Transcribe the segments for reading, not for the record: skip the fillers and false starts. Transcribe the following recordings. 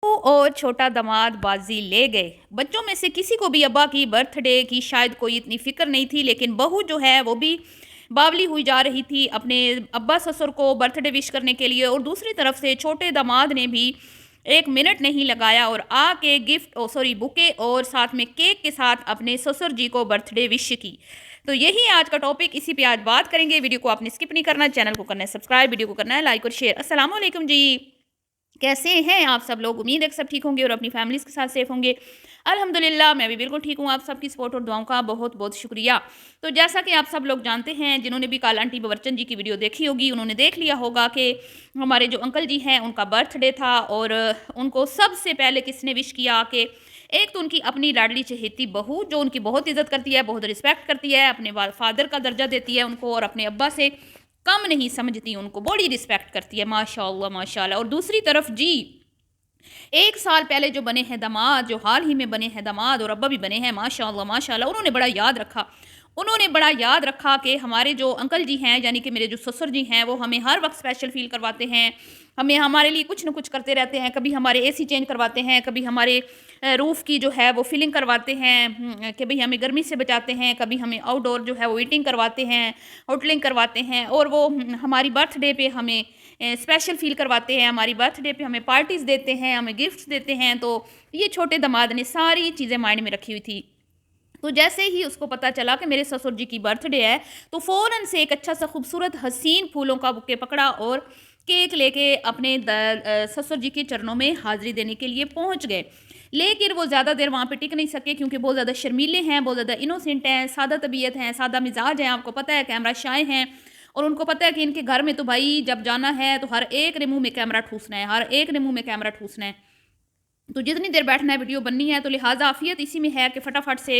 और छोटा दामाद बाजी ले गए। बच्चों में से किसी को भी अब्बा की बर्थडे की शायद कोई इतनी फ़िक्र नहीं थी, लेकिन बहू जो है वो भी बावली हुई जा रही थी अपने अब्बा ससुर को बर्थडे विश करने के लिए, और दूसरी तरफ से छोटे दामाद ने भी 1 मिनट नहीं लगाया और आके बुके और साथ में केक के साथ अपने ससुर जी को बर्थडे विश की। तो यही आज का टॉपिक, इसी पे आज बात करेंगे। वीडियो को आपने स्किप नहीं करना, चैनल को करना है सब्सक्राइब, वीडियो को करना है लाइक और शेयर। अस्सलाम वालेकुम जी। कैसे हैं आप सब लोग? उम्मीद है कि सब ठीक होंगे और अपनी फैमिलीज़ के साथ सेफ होंगे। अल्हम्दुलिल्लाह मैं भी बिल्कुल ठीक हूँ। आप सबकी सपोर्ट और दुआओं का बहुत बहुत शुक्रिया। तो जैसा कि आप सब लोग जानते हैं, जिन्होंने भी कल आंटी बवरचन जी की वीडियो देखी होगी, उन्होंने देख लिया होगा कि हमारे जो अंकल जी हैं उनका बर्थडे था, और उनको सबसे पहले किसने विश किया कि एक तो उनकी अपनी लाडली चहेती बहू, जो उनकी बहुत इज़्ज़त करती है, बहुत रिस्पेक्ट करती है, अपने फादर का दर्जा देती है उनको, और अपने अब्बा से कम नहीं समझती, उनको बड़ी रिस्पेक्ट करती है माशाअल्लाह माशाअल्लाह। और दूसरी तरफ जी, 1 साल पहले जो बने हैं दामाद, जो हाल ही में बने हैं दामाद और अब्बा भी बने हैं माशाअल्लाह माशाअल्लाह, उन्होंने बड़ा याद रखा कि हमारे जो अंकल जी हैं, यानी कि मेरे जो ससुर जी हैं, वो हमें हर वक्त स्पेशल फील करवाते हैं। हमें हमारे लिए कुछ न कुछ करते रहते हैं। कभी हमारे एसी चेंज करवाते हैं, कभी हमारे रूफ़ की जो है वो फिलिंग करवाते हैं, कि भाई हमें गर्मी से बचाते हैं। कभी हमें आउटडोर जो है वो हीटिंग करवाते हैं, होटलिंग करवाते हैं, और वो हमारी बर्थडे पे हमें स्पेशल फ़ील करवाते हैं। हमारी बर्थडे पे हमें पार्टीज़ देते हैं, हमें गिफ्ट्स देते हैं। तो ये छोटे दामाद ने सारी चीज़ें माइंड में रखी हुई थी। तो जैसे ही उसको पता चला कि मेरे ससुर जी की बर्थडे है, तो फ़ौरन से एक अच्छा सा खूबसूरत हसीन फूलों का बुके पकड़ा और केक लेके अपने ससुर जी के चरणों में हाज़िरी देने के लिए पहुंच गए। लेकिन वो ज़्यादा देर वहाँ पे टिक नहीं सके, क्योंकि बहुत ज़्यादा शर्मीले हैं, बहुत ज़्यादा इनोसेंट हैं, सादा तबीयत हैं, सादा मिजाज हैं। आपको पता है कैमरा शाय हैं, और उनको पता है कि इनके घर में तो भाई जब जाना है तो हर एक ने मुँह में कैमरा ठूसना है, हर एक ने मुँह में कैमरा ठूसना है। तो जितनी देर बैठना है, वीडियो बननी है, तो लिहाजा आफियत इसी में है कि फटाफट से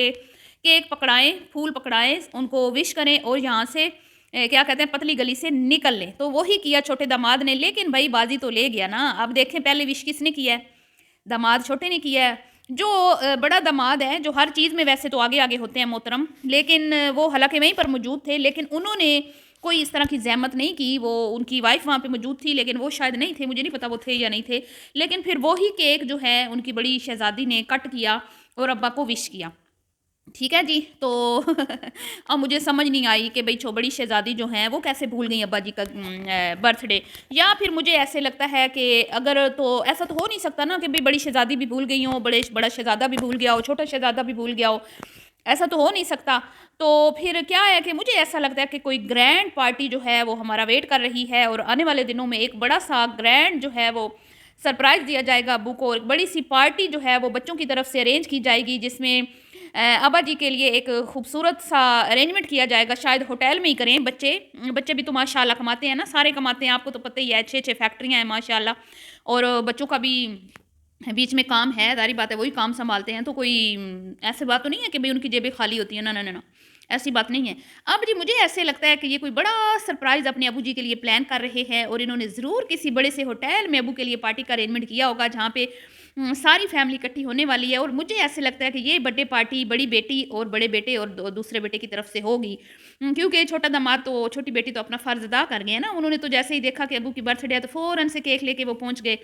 केक पकड़ाएँ, फूल पकड़ाएँ, उनको विश करें और यहाँ से क्या कहते हैं, पतली गली से निकल लें। तो वही किया छोटे दामाद ने, लेकिन भाई बाजी तो ले गया ना। अब देखें पहले विश किसने किया है? दामाद छोटे ने किया है। जो बड़ा दामाद है, जो हर चीज़ में वैसे तो आगे-आगे होते हैं मोहतरम, लेकिन वो हालाँकि वहीं पर मौजूद थे, लेकिन उन्होंने कोई इस तरह की ज़हमत नहीं की। वो उनकी वाइफ़ वहाँ पे मौजूद थी, लेकिन वो शायद नहीं थे, मुझे नहीं पता वो थे या नहीं थे। लेकिन फिर वो ही केक जो है उनकी बड़ी शहज़ादी ने कट किया और अब्बा को विश किया। ठीक है जी। तो अब मुझे समझ नहीं आई कि भई बड़ी शहज़ादी जो हैं वो कैसे भूल गई अब्बा जी का बर्थडे। या फिर मुझे ऐसे लगता है कि अगर तो ऐसा तो हो नहीं सकता ना कि भई बड़ी शहज़ादी भी भूल गई हों, बड़ा शहज़ादा भी भूल गया हो, छोटा शहज़ादा भी भूल गया हो। ऐसा तो हो नहीं सकता। तो फिर क्या है कि मुझे ऐसा लगता है कि कोई ग्रैंड पार्टी जो है वो हमारा वेट कर रही है, और आने वाले दिनों में एक बड़ा-सा ग्रैंड जो है वो सरप्राइज़ दिया जाएगा अब्बू को। एक बड़ी-सी पार्टी जो है वो बच्चों की तरफ से अरेंज की जाएगी, जिसमें अब्बा जी के लिए एक खूबसूरत सा अरेंजमेंट किया जाएगा। शायद होटल में ही करें। बच्चे भी तो माशाल्लाह कमाते हैं ना, सारे कमाते हैं, आपको तो पता ही है, 6-6 फैक्ट्रियाँ हैं माशाल्लाह। और बच्चों का भी बीच में काम है, ज़ाहिर बात है वही काम सँभालते हैं। तो कोई ऐसी बात तो नहीं है कि भई उनकी जेबें खाली होती हैं, ना, ना, ना, ना, ऐसी बात नहीं है। अब जी मुझे ऐसे लगता है कि ये कोई बड़ा सरप्राइज़ अपने अब्बू जी के लिए प्लान कर रहे हैं, और इन्होंने ज़रूर किसी बड़े से होटल में अब्बू के लिए पार्टी का अरेंजमेंट किया होगा, जहाँ पे सारी फैमिली इकट्ठी होने वाली है। और मुझे ऐसे लगता है कि ये बर्थडे पार्टी बड़ी बेटी और बड़े बेटे और दूसरे बेटे की तरफ से होगी। क्योंकि छोटा दामाद तो, छोटी बेटी तो अपना फ़र्ज़ अदा कर गए हैं ना। उन्होंने तो जैसे ही देखा कि अब्बू की बर्थडे है, तो फ़ौरन से केक लेके वो पहुँच गए।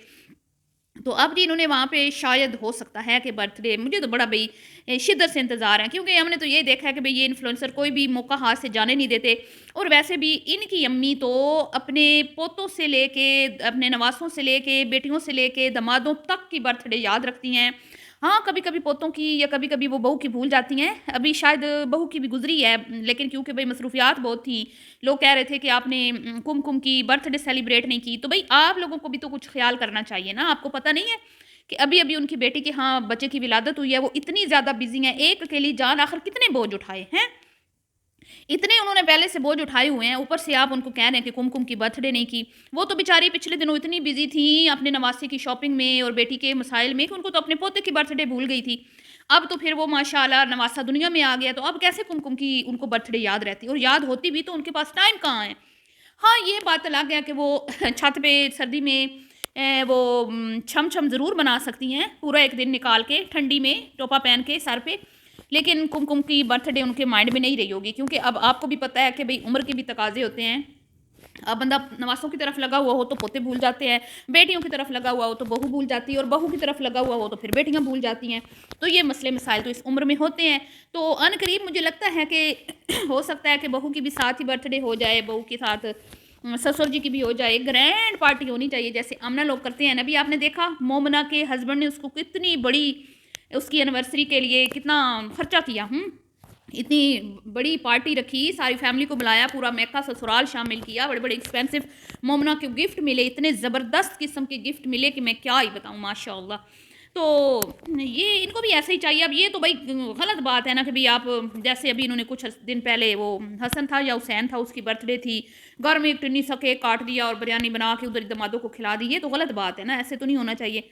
तो अब जी इन्होंने वहाँ पे शायद हो सकता है कि बर्थडे, मुझे तो बड़ा भई शिद्दत से इंतज़ार है, क्योंकि हमने तो ये देखा है कि भई ये इन्फ्लुएंसर कोई भी मौका हाथ से जाने नहीं देते। और वैसे भी इनकी अम्मी तो अपने पोतों से लेके, अपने नवासों से लेके, बेटियों से लेके दामादों तक की बर्थडे याद रखती हैं। हाँ, कभी-कभी पोतों की या कभी-कभी वो बहू की भूल जाती हैं। अभी शायद बहू की भी गुज़री है, लेकिन क्योंकि भई मसरूफ़ियात बहुत थी, लोग कह रहे थे कि आपने कुमकुम की बर्थडे सेलिब्रेट नहीं की। तो भई आप लोगों को भी तो कुछ ख़्याल करना चाहिए ना। आपको पता नहीं है कि अभी-अभी उनकी बेटी के यहाँ बच्चे की विलादत हुई है, वो इतनी ज़्यादा बिज़ी हैं, एक अकेली जान आख़िर कितने बोझ उठाए, हैं? इतने उन्होंने पहले से बोझ उठाए हुए हैं, ऊपर से आप उनको कह रहे हैं कि कुमकुम की बर्थडे नहीं की। वो तो बेचारी पिछले दिनों इतनी बिज़ी थी अपने नवासे की शॉपिंग में और बेटी के मसाइल में, कि उनको तो अपने पोते की बर्थडे भूल गई थी। अब तो फिर वो माशाल्लाह नवासा दुनिया में आ गया, तो अब कैसे कुमकुम की उनको बर्थडे याद रहती, और याद होती भी तो उनके पास टाइम कहाँ है। हाँ, ये बात अलग है कि वो छत पे सर्दी में वो छम-छम ज़रूर बना सकती हैं, पूरा एक दिन निकाल के ठंडी में टोपा पहन के सर पे। लेकिन कुमकुम की बर्थडे उनके माइंड में नहीं रही होगी, क्योंकि अब आपको भी पता है कि भई उम्र के भी तकाज़े होते हैं। अब बंदा नवासों की तरफ लगा हुआ हो तो पोते भूल जाते हैं, बेटियों की तरफ लगा हुआ हो तो बहू भूल जाती है, और बहू की तरफ लगा हुआ हो तो फिर बेटियां भूल जाती हैं। तो ये मसले मसाइल तो इस उम्र में होते हैं। तो अनकरीब मुझे लगता है कि हो सकता है कि बहू की भी साथ ही बर्थडे हो जाए, बहू के साथ ससुर जी की भी हो जाए, ग्रैंड पार्टी होनी चाहिए जैसे आमना लोग करते हैं ना। अभी आपने देखा मोमना के हस्बैंड ने उसको कितनी बड़ी उसकी एनिवर्सरी के लिए कितना खर्चा किया, इतनी बड़ी पार्टी रखी, सारी फैमिली को बुलाया, पूरा मैका ससुराल शामिल किया, बड़े बड़े एक्सपेंसिव मोमना के गिफ्ट मिले, इतने ज़बरदस्त किस्म के गिफ्ट मिले कि मैं क्या ही बताऊँ माशाल्लाह। तो ये इनको भी ऐसा ही चाहिए। अब ये तो भाई गलत बात है ना कि भाई आप जैसे अभी इन्होंने कुछ दिन पहले वो हसन था या हुसैन था उसकी बर्थडे थी, घर में एक टिन्नी सा केक काट दिया और बिरयानी बना के उधर दमादों को खिला दी, ये तो गलत बात है ना, ऐसे तो नहीं होना चाहिए।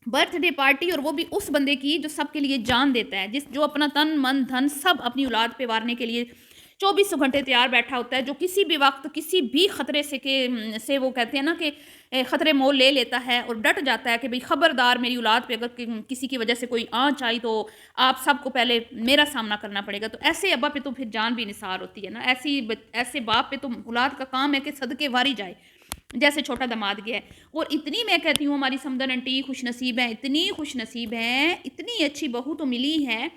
बर्थडे पार्टी और वो भी उस बंदे की जो सबके लिए जान देता है, जिस जो अपना तन मन धन सब अपनी औलाद पे वारने के लिए 24 घंटे तैयार बैठा होता है, जो किसी भी वक्त किसी भी खतरे से वो कहते हैं ना कि खतरे मोल ले लेता है और डट जाता है कि भाई खबरदार मेरी औलाद पे अगर किसी की वजह से कोई आँच आई तो आप सबको पहले मेरा सामना करना पड़ेगा। तो ऐसे अब्बा पे तो फिर जान भी निसार होती है ना, ऐसे बाप पे तो औलाद का काम है कि सदके वारी जाए, जैसे छोटा दामाद गया है। और इतनी मैं कहती हूँ हमारी समदन आंटी खुश नसीब हैं, इतनी खुश नसीब हैं, इतनी अच्छी बहू तो मिली है,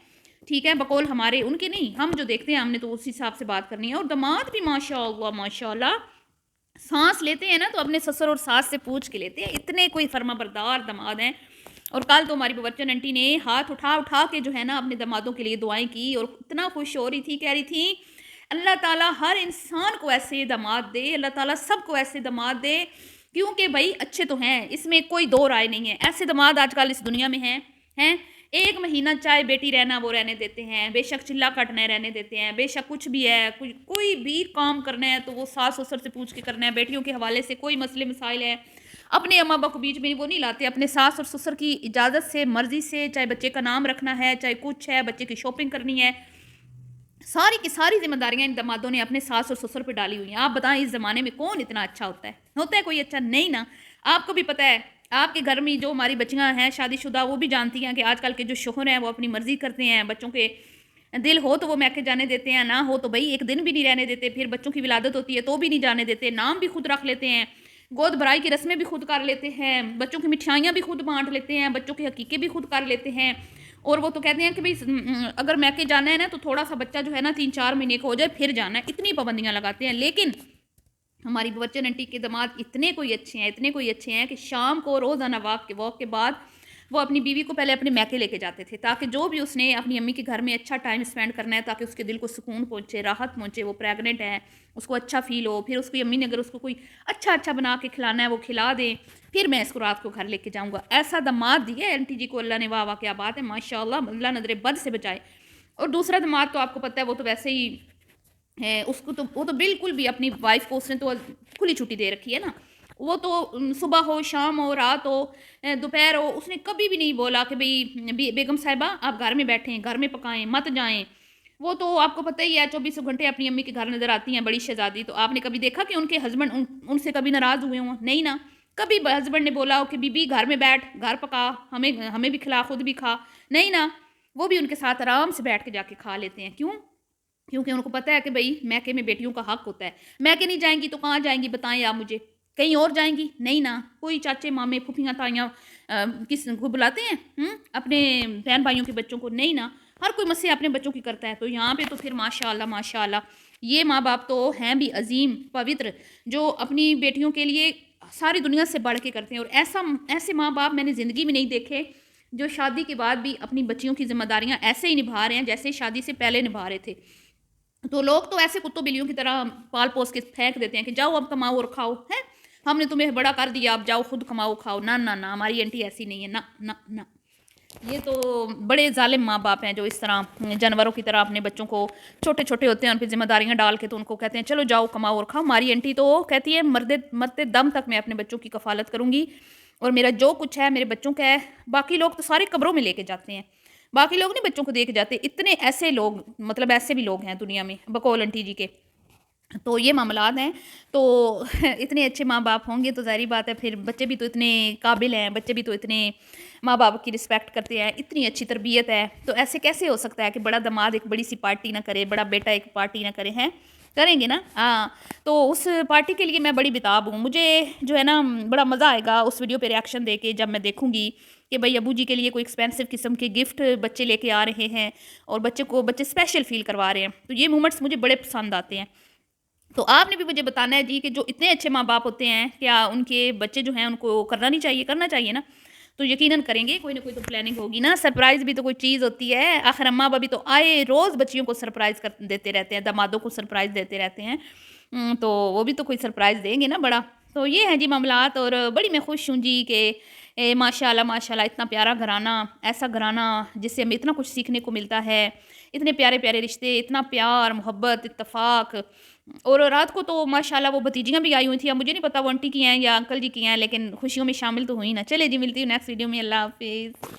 ठीक है, बकौल हमारे उनके नहीं, हम जो देखते हैं हमने तो उस हिसाब से बात करनी है। और दामाद भी माशाअल्लाह माशाअल्लाह सांस लेते हैं ना तो अपने ससुर और सास से पूछ के लेते हैं, इतने कोई फर्मा बरदार दामाद हैं। और कल तो हमारी बच्चन आंटी ने हाथ उठा उठा के जो है ना अपने दामादों के लिए दुआएं की और इतना खुश हो रही थी, कह रही थी अल्लाह ताला हर इंसान को ऐसे दामाद दे, अल्लाह ताला सबको ऐसे दामाद दे, क्योंकि भाई अच्छे तो हैं, इसमें कोई दो राय नहीं है। ऐसे दामाद आजकल इस दुनिया में हैं। एक महीना चाहे बेटी रहना वो रहने देते हैं, बेशक चिल्ला कटना रहने देते हैं, बेशक कुछ भी है, कोई भी काम करना है तो वो सास ससुर से पूछ के करना है, बेटियों के हवाले से कोई मसले मसाइल है अपने अम्मा अब्बा को बीच में वो नहीं लाते, अपने सास और ससुर की इजाज़त से मर्जी से, चाहे बच्चे का नाम रखना है, चाहे कुछ है, बच्चे की शॉपिंग करनी है, सारी की सारी जिम्मेदारियां इन दामादों ने अपने सास और ससुर पे डाली हुई हैं। आप बताएं इस ज़माने में कौन इतना अच्छा होता है कोई अच्छा नहीं ना। आपको भी पता है आपके घर में जो हमारी बच्चियां हैं शादीशुदा वो भी जानती हैं कि आजकल के जो शोहर हैं वो अपनी मर्जी करते हैं, बच्चों के दिल हो तो वो मैके जाने देते हैं, ना हो तो भाई एक दिन भी नहीं रहने देते, फिर बच्चों की विलादत होती है तो भी नहीं जाने देते, नाम भी खुद रख लेते हैं, गोद भराई की रस्में भी खुद कर लेते हैं, बच्चों की मिठाइयाँ भी खुद बांट लेते हैं, बच्चों के हकीके भी खुद कर लेते हैं। और वो तो कहते हैं कि भाई अगर मैके जाना है ना तो थोड़ा सा बच्चा जो है ना 3-4 महीने का हो जाए फिर जाना है, इतनी पाबंदियां लगाते हैं। लेकिन हमारी बच्चन आंटी के दामाद इतने कोई अच्छे हैं कि शाम को रोज़ाना वॉक के बाद वो अपनी बीवी को पहले अपने मैके लेके जाते थे, ताकि जो भी उसने अपनी अम्मी के घर में अच्छा टाइम स्पेंड करना है, ताकि उसके दिल को सुकून पहुँचे, राहत पहुँचे, वो प्रेगनेंट है उसको अच्छा फील हो, फिर उसकी अम्मी ने अगर उसको कोई अच्छा बना के खिलाना है वो खिला दें, फिर मैं इसको रात को घर लेके जाऊँगा। ऐसा दामाद दिया आंटी जी को अल्लाह ने, वाह वाह क्या बात है माशाल्लाह, अल्लाह नजरे बद से बचाए। और दूसरा दामाद तो आपको पता है वो तो वैसे ही है, उसको तो वो तो बिल्कुल भी अपनी वाइफ को उसने तो खुली छुट्टी दे रखी है ना, वो तो सुबह हो शाम हो रात हो दोपहर हो, उसने कभी भी नहीं बोला कि भाई बेगम साहिबा आप घर में बैठें, घर में पकाएं, मत जाएं। वो तो आपको पता ही है 24 घंटे अपनी अम्मी के घर नज़र आती हैं बड़ी शहजादी। तो आपने कभी देखा कि उनके हस्बैंड उनसे कभी नाराज़ हुए हों? नहीं ना, कभी हस्बैंड ने बोला हो कि बीबी घर में बैठ, घर पका, हमें भी खिला, खुद भी खा, नहीं ना, वो भी उनके साथ आराम से बैठ के जाके खा लेते हैं। क्यों? क्योंकि उनको पता है कि भाई मैके में बेटियों का हक होता है। मैके नहीं जाएंगी तो कहाँ जाएंगी बताएं आप मुझे? कहीं और जाएंगी? नहीं ना, कोई चाचे मामे फूफियाँ ताइयाँ किस को बुलाते हैं अपने बहन भाइयों के बच्चों को? नहीं ना, हर कोई मस्से अपने बच्चों की करता है। तो यहाँ पे तो फिर माशाल्लाह माशाल्लाह ये माँ बाप तो हैं भी अजीम पवित्र, जो अपनी बेटियों के लिए सारी दुनिया से बढ़ के करते हैं। और ऐसे माँ बाप मैंने ज़िंदगी में नहीं देखे जो शादी के बाद भी अपनी बच्चियों की जिम्मेदारियाँ ऐसे ही निभा रहे हैं जैसे शादी से पहले निभा रहे थे। तो लोग तो ऐसे कुत्तों बिल्लियों की तरह पाल पोस के फेंक देते हैं कि जाओ अब कमाओ और खाओ, है हमने तुम्हें बड़ा कर दिया अब जाओ खुद कमाओ खाओ। ना ना ना, हमारी आंटी ऐसी नहीं है, ना ना ना, ये तो बड़े जालिम माँ बाप हैं जो इस तरह जानवरों की तरह अपने बच्चों को छोटे छोटे होते हैं उन पर जिम्मेदारियाँ डाल के तो उनको कहते हैं चलो जाओ कमाओ और खाओ। हमारी आंटी तो कहती है मरते दम तक मैं अपने बच्चों की कफालत करूँगी और मेरा जो कुछ है मेरे बच्चों का है। बाकी लोग तो सारे कब्रों में लेके जाते हैं, बाकी लोग नहीं बच्चों को देख जाते। इतने ऐसे लोग, मतलब ऐसे भी लोग हैं दुनिया में बकौल आंटी जी के। तो ये मामलात हैं। तो इतने अच्छे माँ बाप होंगे तो ज़ाहिर बात है फिर बच्चे भी तो इतने काबिल हैं, बच्चे भी तो इतने माँ बाप की रिस्पेक्ट करते हैं, इतनी अच्छी तरबियत है। तो ऐसे कैसे हो सकता है कि बड़ा दामाद एक बड़ी सी पार्टी ना करे, बड़ा बेटा एक पार्टी ना करे? हैं کریں گے نا ہاں. تو اس پارٹی کے لیے میں بڑی بےتاب ہوں. مجھے جو ہے نا بڑا مزہ آئے گا اس ویڈیو پہ ریئیکشن دے کے جب میں دیکھوں گی کہ بھائی ابو جی کے لیے کوئی ایکسپینسو قسم کے گفٹ بچے لے کے آ رہے ہیں اور بچے اسپیشل فیل کروا رہے ہیں. تو یہ مومنٹس مجھے بڑے پسند آتے ہیں. تو آپ نے بھی مجھے بتانا ہے جی کہ جو اتنے اچھے ماں باپ ہوتے ہیں کیا ان کے بچے جو ہیں ان کو کرنا چاہیے نا. تو یقیناً کریں گے, کوئی نہ کوئی تو پلاننگ ہوگی نا. سرپرائز بھی تو کوئی چیز ہوتی ہے. آخر اماں ابا بھی تو آئے روز بچیوں کو سرپرائز دیتے رہتے ہیں, دامادوں کو سرپرائز دیتے رہتے ہیں. تو وہ بھی تو کوئی سرپرائز دیں گے نا بڑا. تو یہ ہیں جی معاملات, اور بڑی میں خوش ہوں جی کہ ماشاء اللہ اتنا پیارا گھرانہ, ایسا گھرانہ جس سے ہمیں اتنا کچھ سیکھنے کو ملتا ہے. اتنے پیارے پیارے رشتے, اتنا پیار محبت اتفاق. اور رات کو تو ماشاء اللہ وہ بھتیجیاں بھی آئی ہوئی تھیں. اب مجھے نہیں پتا وہ آنٹی کی ہیں یا انکل جی کی ہیں, لیکن خوشیوں میں شامل تو ہوئی نا. چلے جی ملتی ہوں نیکسٹ ویڈیو میں. اللہ حافظ.